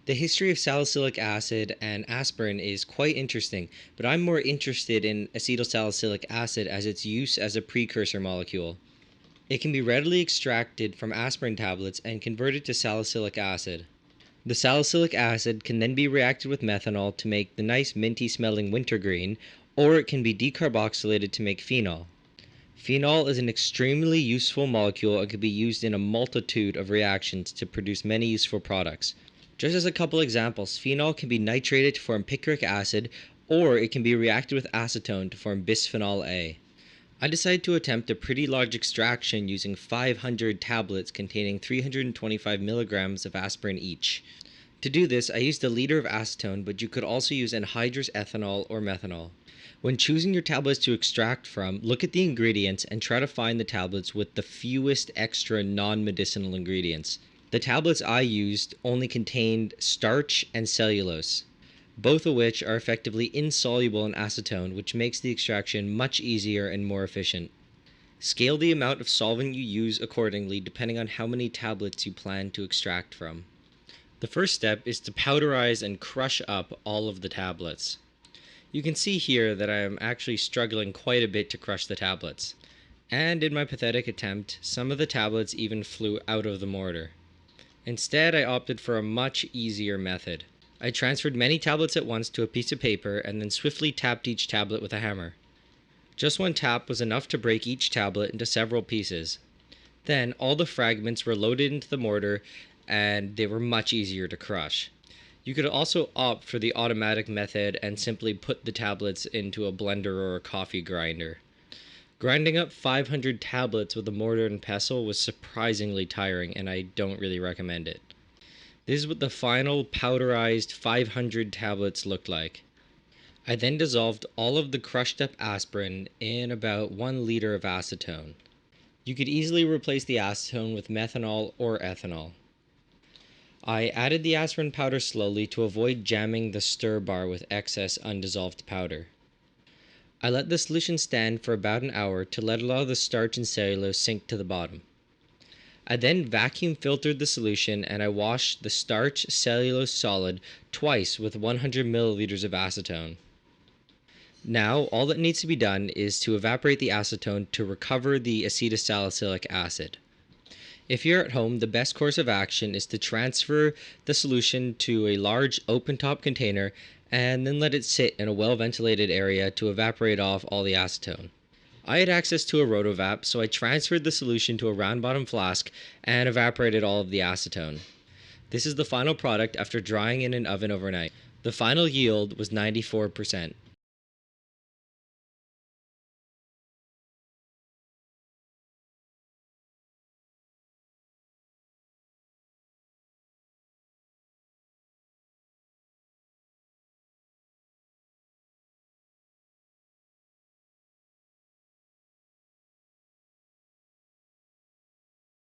The history of salicylic acid and aspirin is quite interesting, but I'm more interested in acetylsalicylic acid as its use as a precursor molecule. It can be readily extracted from aspirin tablets and converted to salicylic acid. The salicylic acid can then be reacted with methanol to make the nice minty smelling wintergreen, or it can be decarboxylated to make phenol. Phenol is an extremely useful molecule and can be used in a multitude of reactions to produce many useful products. Just as a couple examples, phenol can be nitrated to form picric acid, or it can be reacted with acetone to form bisphenol A. I decided to attempt a pretty large extraction using 500 tablets containing 325 milligrams of aspirin each. To do this, I used a liter of acetone, but you could also use anhydrous ethanol or methanol. When choosing your tablets to extract from, look at the ingredients and try to find the tablets with the fewest extra non-medicinal ingredients. The tablets I used only contained starch and cellulose, both of which are effectively insoluble in acetone, which makes the extraction much easier and more efficient. Scale the amount of solvent you use accordingly depending on how many tablets you plan to extract from. The first step is to powderize and crush up all of the tablets. You can see here that I am actually struggling quite a bit to crush the tablets. And in my pathetic attempt, some of the tablets even flew out of the mortar. Instead, I opted for a much easier method. I transferred many tablets at once to a piece of paper and then swiftly tapped each tablet with a hammer. Just one tap was enough to break each tablet into several pieces. Then all the fragments were loaded into the mortar and they were much easier to crush. You could also opt for the automatic method and simply put the tablets into a blender or a coffee grinder. Grinding up 500 tablets with a mortar and pestle was surprisingly tiring, and I don't really recommend it. This is what the final powderized 500 tablets looked like. I then dissolved all of the crushed up aspirin in about 1 liter of acetone. You could easily replace the acetone with methanol or ethanol. I added the aspirin powder slowly to avoid jamming the stir bar with excess undissolved powder. I let the solution stand for about an hour to let a lot of the starch and cellulose sink to the bottom. I then vacuum filtered the solution and I washed the starch cellulose solid twice with 100 milliliters of acetone. Now all that needs to be done is to evaporate the acetone to recover the acetylsalicylic acid. If you're at home, the best course of action is to transfer the solution to a large open-top container and then let it sit in a well-ventilated area to evaporate off all the acetone. I had access to a rotovap, so I transferred the solution to a round-bottom flask and evaporated all of the acetone. This is the final product after drying in an oven overnight. The final yield was 94%.